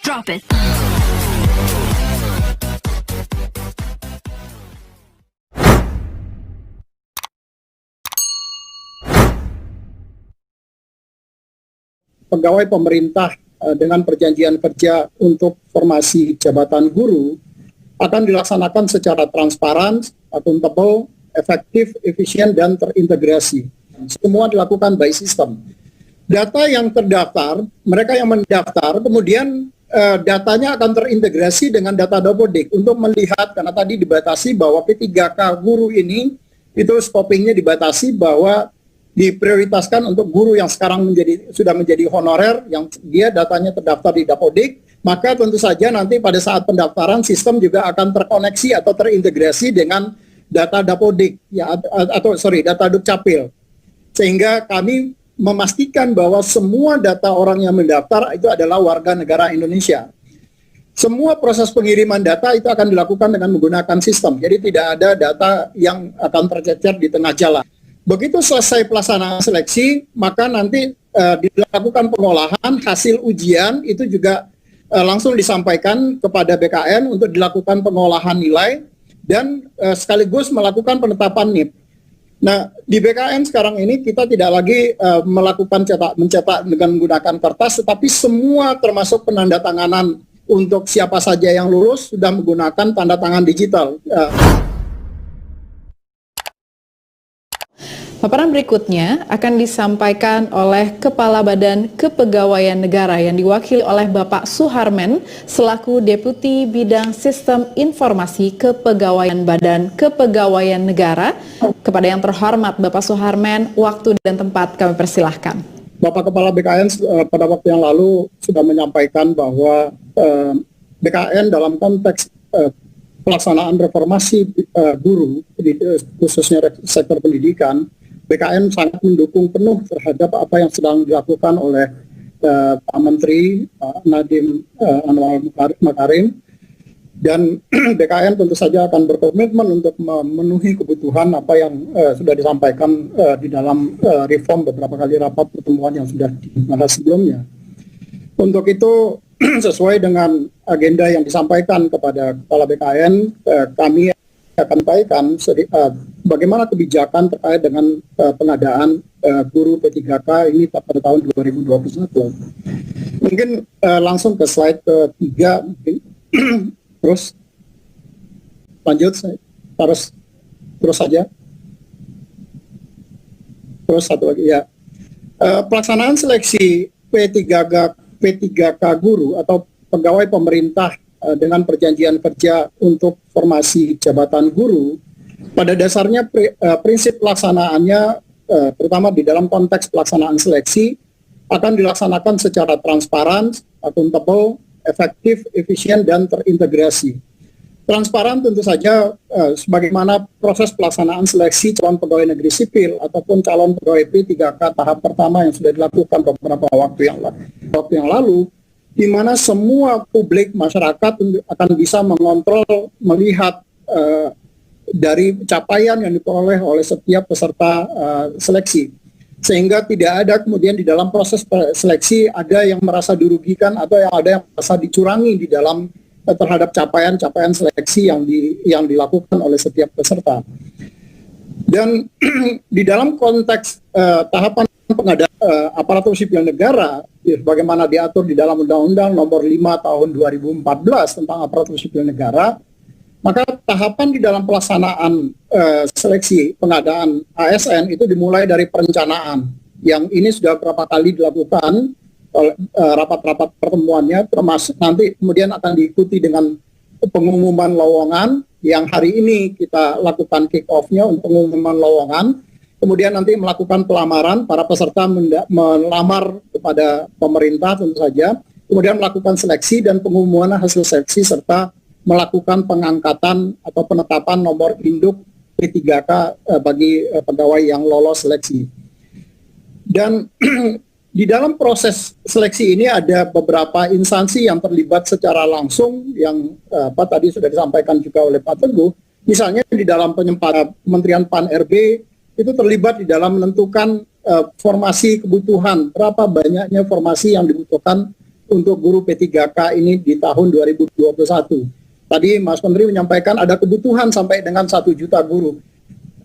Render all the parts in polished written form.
Drop it. Pegawai pemerintah dengan perjanjian kerja untuk formasi jabatan guru akan dilaksanakan secara transparan, akuntabel, efektif, efisien, dan terintegrasi. Semua dilakukan by system. Data yang terdaftar, mereka yang mendaftar, kemudian datanya akan terintegrasi dengan data Dapodik untuk melihat, karena tadi dibatasi bahwa P3K guru ini, itu scopingnya dibatasi bahwa diprioritaskan untuk guru yang sekarang sudah menjadi honorer, yang dia datanya terdaftar di Dapodik, maka tentu saja nanti pada saat pendaftaran sistem juga akan terkoneksi atau terintegrasi dengan data Dapodik, ya, data Dukcapil, sehingga kami memastikan bahwa semua data orang yang mendaftar itu adalah warga negara Indonesia. Semua proses pengiriman data itu akan dilakukan dengan menggunakan sistem, jadi tidak ada data yang akan tercecer di tengah jalan. Begitu selesai pelaksanaan seleksi, maka nanti dilakukan pengolahan, hasil ujian itu juga langsung disampaikan kepada BKN untuk dilakukan pengolahan nilai dan sekaligus melakukan penetapan NIP. Nah, di BKN sekarang ini kita tidak lagi melakukan mencetak dengan menggunakan kertas, tetapi semua termasuk penandatanganan untuk siapa saja yang lulus sudah menggunakan tanda tangan digital. Paparan berikutnya akan disampaikan oleh Kepala Badan Kepegawaian Negara yang diwakili oleh Bapak Suharmen selaku Deputi Bidang Sistem Informasi Kepegawaian Badan Kepegawaian Negara. Kepada yang terhormat Bapak Suharmen, waktu dan tempat kami persilahkan. Bapak Kepala BKN pada waktu yang lalu sudah menyampaikan bahwa BKN dalam konteks pelaksanaan reformasi guru, khususnya sektor pendidikan, BKN sangat mendukung penuh terhadap apa yang sedang dilakukan oleh Pak Menteri Nadiem Anwar Makarim, dan BKN tentu saja akan berkomitmen untuk memenuhi kebutuhan apa yang sudah disampaikan di dalam reform beberapa kali rapat pertemuan yang sudah dibahas sebelumnya. Untuk itu, sesuai dengan agenda yang disampaikan kepada Kepala BKN, kami akan sampaikan bagaimana kebijakan terkait dengan pengadaan guru P3K ini pada tahun 2021. Mungkin langsung ke slide ketiga, mungkin. Terus lanjut, terus saja. Terus satu lagi ya. Pelaksanaan seleksi P3K guru atau pegawai pemerintah dengan perjanjian kerja untuk formasi jabatan guru, pada dasarnya prinsip pelaksanaannya, terutama di dalam konteks pelaksanaan seleksi, akan dilaksanakan secara transparan, akuntabel, efektif, efisien, dan terintegrasi. Transparan tentu saja sebagaimana proses pelaksanaan seleksi calon pegawai negeri sipil ataupun calon pegawai P3K tahap pertama yang sudah dilakukan beberapa waktu yang lalu, di mana semua publik masyarakat akan bisa mengontrol, melihat dari capaian yang diperoleh oleh setiap peserta seleksi. Sehingga tidak ada kemudian di dalam proses seleksi ada yang merasa dirugikan atau ada yang merasa dicurangi di dalam terhadap capaian-capaian seleksi yang dilakukan oleh setiap peserta. Dan di dalam konteks tahapan pengadaan aparatur sipil negara, bagaimana diatur di dalam Undang-Undang Nomor 5 Tahun 2014 tentang aparatur sipil negara, maka tahapan di dalam pelaksanaan seleksi pengadaan ASN itu dimulai dari perencanaan, yang ini sudah beberapa kali dilakukan oleh rapat-rapat pertemuannya, termasuk nanti kemudian akan diikuti dengan pengumuman lowongan, yang hari ini kita lakukan kick off-nya untuk pengumuman lowongan, kemudian nanti melakukan pelamaran, para peserta melamar kepada pemerintah tentu saja, kemudian melakukan seleksi dan pengumuman hasil seleksi serta melakukan pengangkatan atau penetapan nomor induk P3K bagi pegawai yang lolos seleksi. Dan di dalam proses seleksi ini ada beberapa instansi yang terlibat secara langsung yang tadi sudah disampaikan juga oleh Pak Teguh. Misalnya di dalam Kementerian Pan-RB itu terlibat di dalam menentukan formasi kebutuhan, berapa banyaknya formasi yang dibutuhkan untuk guru P3K ini di tahun 2021. Tadi Mas Menteri menyampaikan ada kebutuhan sampai dengan 1 juta guru.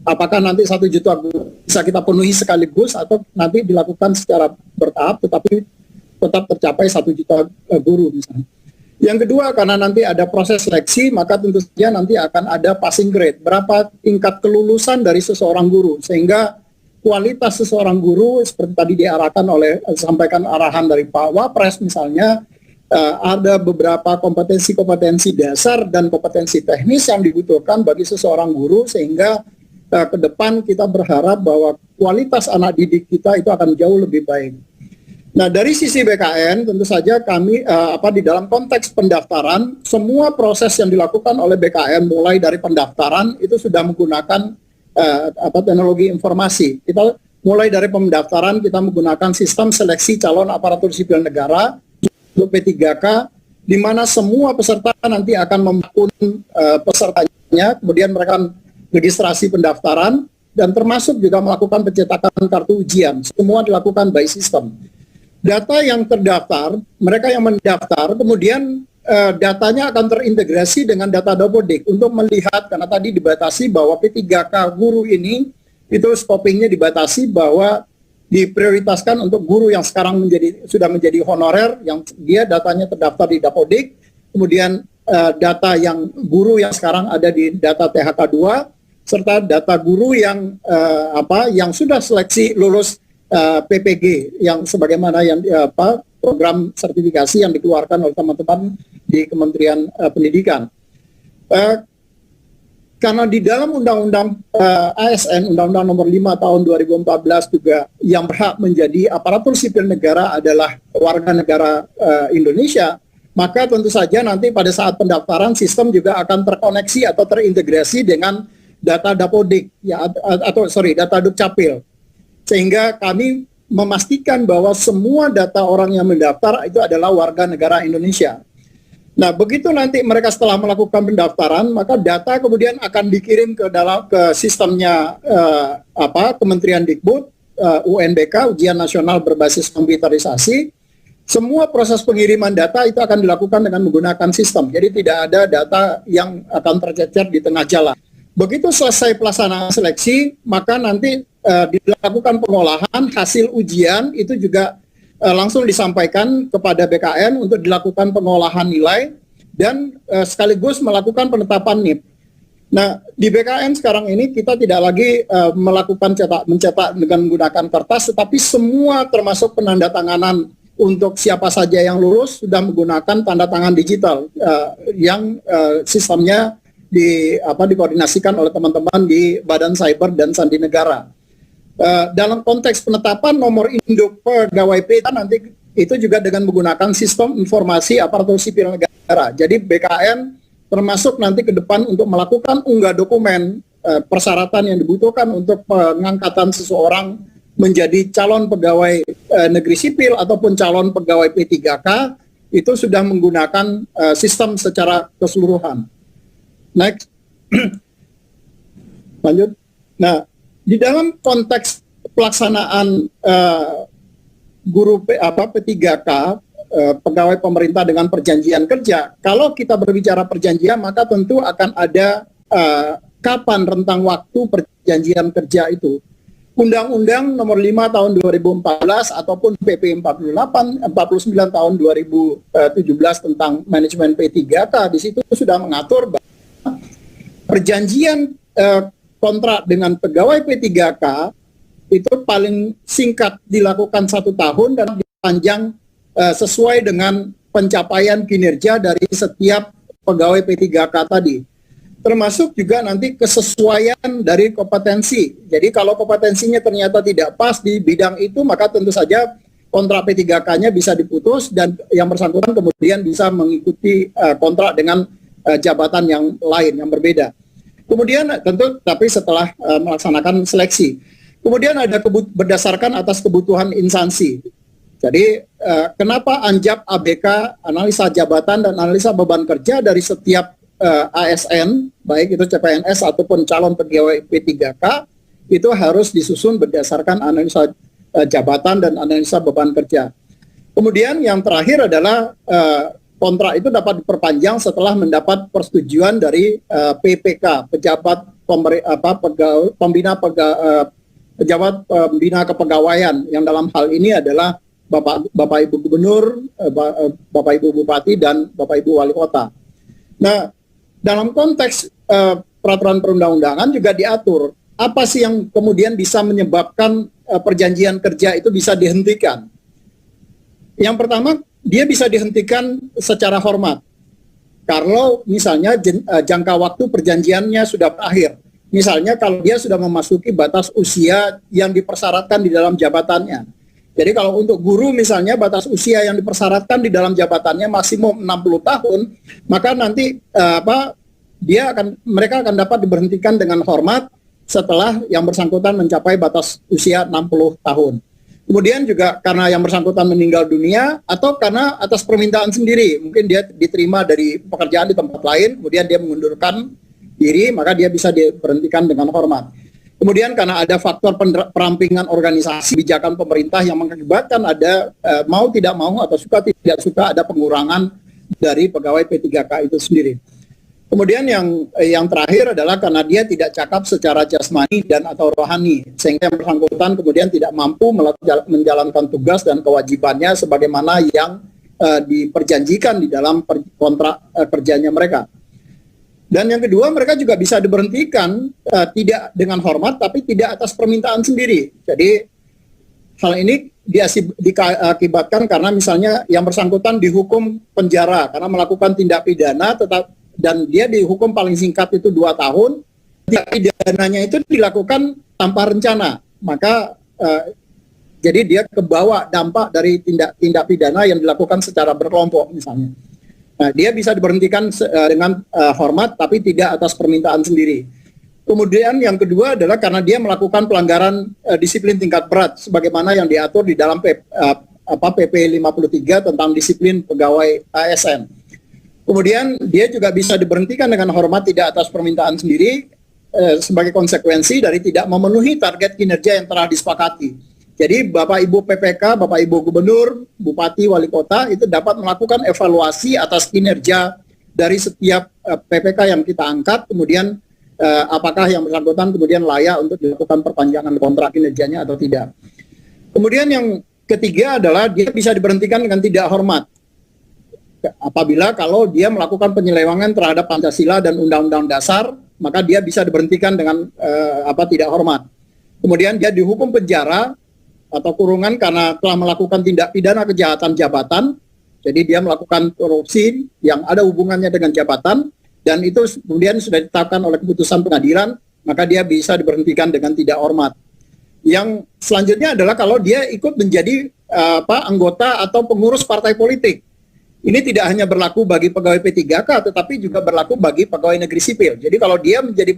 Apakah nanti 1 juta guru bisa kita penuhi sekaligus atau nanti dilakukan secara bertahap tetapi tetap tercapai 1 juta guru misalnya. Yang kedua, karena nanti ada proses seleksi, maka tentu saja nanti akan ada passing grade. Berapa tingkat kelulusan dari seseorang guru, sehingga kualitas seseorang guru seperti tadi diarahkan oleh, sampaikan arahan dari Pak Wapres misalnya, ada beberapa kompetensi-kompetensi dasar dan kompetensi teknis yang dibutuhkan bagi seseorang guru, sehingga ke depan kita berharap bahwa kualitas anak didik kita itu akan jauh lebih baik. Nah, dari sisi BKN tentu saja kami di dalam konteks pendaftaran, semua proses yang dilakukan oleh BKN mulai dari pendaftaran itu sudah menggunakan teknologi informasi. Kita mulai dari pendaftaran kita menggunakan sistem seleksi calon aparatur sipil negara untuk P3K, di mana semua peserta nanti akan membangun pesertanya, kemudian mereka registrasi pendaftaran dan termasuk juga melakukan pencetakan kartu ujian. Semua dilakukan by system. Data yang terdaftar, mereka yang mendaftar, kemudian datanya akan terintegrasi dengan data Dapodik untuk melihat, karena tadi dibatasi bahwa P3K guru ini, itu scopingnya dibatasi bahwa diprioritaskan untuk guru yang sekarang sudah menjadi honorer, yang dia datanya terdaftar di Dapodik, kemudian data yang guru yang sekarang ada di data THK2, serta data guru yang sudah seleksi lulus PPG yang sebagaimana yang program sertifikasi yang dikeluarkan oleh teman-teman di Kementerian Pendidikan. Karena di dalam Undang-Undang ASN, Undang-Undang Nomor 5 Tahun 2014 juga yang berhak menjadi aparatur sipil negara adalah warga negara Indonesia, maka tentu saja nanti pada saat pendaftaran sistem juga akan terkoneksi atau terintegrasi dengan data Dapodik data Dukcapil. Sehingga kami memastikan bahwa semua data orang yang mendaftar itu adalah warga negara Indonesia. Nah, begitu nanti mereka setelah melakukan pendaftaran, maka data kemudian akan dikirim ke sistemnya Kementerian Dikbud, UNBK, Ujian Nasional Berbasis Komputerisasi. Semua proses pengiriman data itu akan dilakukan dengan menggunakan sistem. Jadi tidak ada data yang akan tercecer di tengah jalan. Begitu selesai pelaksanaan seleksi, maka nanti dilakukan pengolahan hasil ujian itu juga langsung disampaikan kepada BKN untuk dilakukan pengolahan nilai dan sekaligus melakukan penetapan NIP. Nah, di BKN sekarang ini kita tidak lagi melakukan mencetak dengan menggunakan kertas, tetapi semua termasuk penandatanganan untuk siapa saja yang lulus sudah menggunakan tanda tangan digital yang sistemnya dikoordinasikan oleh teman-teman di Badan Cyber dan Sandi Negara. Dalam konteks penetapan nomor induk pegawai PTA nanti itu juga dengan menggunakan sistem informasi aparatur sipil negara. Jadi BKN termasuk nanti ke depan untuk melakukan unggah dokumen persyaratan yang dibutuhkan untuk pengangkatan seseorang menjadi calon pegawai negeri sipil ataupun calon pegawai P3K itu sudah menggunakan sistem secara keseluruhan. Next. Lanjut. Nah, di dalam konteks pelaksanaan guru P3K, pegawai pemerintah dengan perjanjian kerja, kalau kita berbicara perjanjian, maka tentu akan ada kapan rentang waktu perjanjian kerja itu. Undang-Undang Nomor 5 Tahun 2014 ataupun PP 49 Tahun 2017 tentang manajemen P3K, di situ sudah mengatur bahwa perjanjian kontrak dengan pegawai P3K itu paling singkat dilakukan 1 tahun dan dipanjang sesuai dengan pencapaian kinerja dari setiap pegawai P3K tadi. Termasuk juga nanti kesesuaian dari kompetensi. Jadi kalau kompetensinya ternyata tidak pas di bidang itu, maka tentu saja kontrak P3K-nya bisa diputus dan yang bersangkutan kemudian bisa mengikuti kontrak dengan jabatan yang lain, yang berbeda. Kemudian tentu tapi setelah melaksanakan seleksi. Kemudian ada berdasarkan atas kebutuhan instansi. Jadi kenapa Anjap ABK, analisa jabatan dan analisa beban kerja dari setiap ASN, baik itu CPNS ataupun calon pegawai P3K, itu harus disusun berdasarkan analisa jabatan dan analisa beban kerja. Kemudian yang terakhir adalah kontrak itu dapat diperpanjang setelah mendapat persetujuan dari PPK, pejabat pejabat pembina kepegawaian, yang dalam hal ini adalah Bapak Ibu Gubernur, Bapak Ibu Bupati, dan Bapak Ibu Wali Kota. Nah, dalam konteks peraturan perundang-undangan juga diatur apa sih yang kemudian bisa menyebabkan perjanjian kerja itu bisa dihentikan. Yang pertama, dia bisa dihentikan secara hormat. Kalau misalnya jangka waktu perjanjiannya sudah berakhir. Misalnya kalau dia sudah memasuki batas usia yang dipersyaratkan di dalam jabatannya. Jadi kalau untuk guru misalnya batas usia yang dipersyaratkan di dalam jabatannya maksimum 60 tahun, maka nanti mereka akan dapat diberhentikan dengan hormat setelah yang bersangkutan mencapai batas usia 60 tahun. Kemudian juga karena yang bersangkutan meninggal dunia atau karena atas permintaan sendiri, mungkin dia diterima dari pekerjaan di tempat lain, kemudian dia mengundurkan diri, maka dia bisa diberhentikan dengan hormat. Kemudian karena ada faktor perampingan organisasi kebijakan pemerintah yang mengakibatkan ada mau tidak mau atau suka tidak suka ada pengurangan dari pegawai P3K itu sendiri. Kemudian yang terakhir adalah karena dia tidak cakap secara jasmani dan atau rohani, sehingga yang bersangkutan kemudian tidak mampu menjalankan tugas dan kewajibannya sebagaimana yang diperjanjikan di dalam kontrak kerjanya mereka. Dan yang kedua, mereka juga bisa diberhentikan tidak dengan hormat, tapi tidak atas permintaan sendiri. Jadi hal ini diakibatkan karena misalnya yang bersangkutan dihukum penjara karena melakukan tindak pidana, dan dia dihukum paling singkat itu 2 tahun, tindak pidananya itu dilakukan tanpa rencana, maka jadi dia kebawa dampak dari tindak pidana yang dilakukan secara berkelompok misalnya. Nah, dia bisa diberhentikan dengan hormat tapi tidak atas permintaan sendiri. Kemudian yang kedua adalah karena dia melakukan pelanggaran disiplin tingkat berat sebagaimana yang diatur di dalam PP 53 tentang disiplin pegawai ASN. Kemudian dia juga bisa diberhentikan dengan hormat tidak atas permintaan sendiri sebagai konsekuensi dari tidak memenuhi target kinerja yang telah disepakati. Jadi Bapak Ibu PPK, Bapak Ibu Gubernur, Bupati, Wali Kota itu dapat melakukan evaluasi atas kinerja dari setiap PPK yang kita angkat, kemudian apakah yang bersangkutan kemudian layak untuk dilakukan perpanjangan kontrak kinerjanya atau tidak. Kemudian yang ketiga adalah dia bisa diberhentikan dengan tidak hormat. Apabila kalau dia melakukan penyelewengan terhadap Pancasila dan Undang-Undang Dasar, maka dia bisa diberhentikan dengan tidak hormat. Kemudian dia dihukum penjara atau kurungan karena telah melakukan tindak pidana kejahatan jabatan. Jadi dia melakukan korupsi yang ada hubungannya dengan jabatan, dan itu kemudian sudah ditetapkan oleh keputusan pengadilan, maka dia bisa diberhentikan dengan tidak hormat. Yang selanjutnya adalah kalau dia ikut menjadi anggota atau pengurus partai politik. Ini tidak hanya berlaku bagi pegawai P3K, tetapi juga berlaku bagi pegawai negeri sipil. Jadi kalau dia menjadi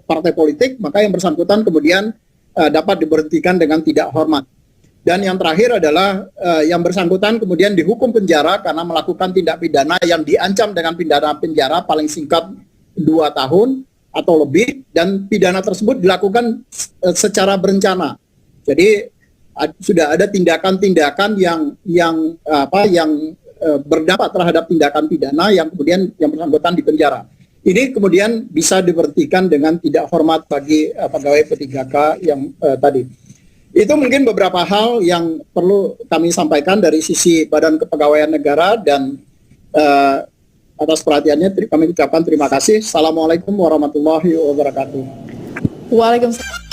partai politik, maka yang bersangkutan kemudian dapat diberhentikan dengan tidak hormat. Dan yang terakhir adalah yang bersangkutan kemudian dihukum penjara karena melakukan tindak pidana yang diancam dengan pidana penjara paling singkat 2 tahun atau lebih, dan pidana tersebut dilakukan secara berencana. Jadi sudah ada tindakan-tindakan yang berdampak terhadap tindakan pidana yang kemudian yang bersangkutan dipenjara. Ini kemudian bisa diberhentikan dengan tidak hormat bagi pegawai P3K yang tadi. Itu mungkin beberapa hal yang perlu kami sampaikan dari sisi Badan Kepegawaian Negara, dan atas perhatiannya kami ucapkan terima kasih. Assalamualaikum warahmatullahi wabarakatuh. Waalaikumsalam.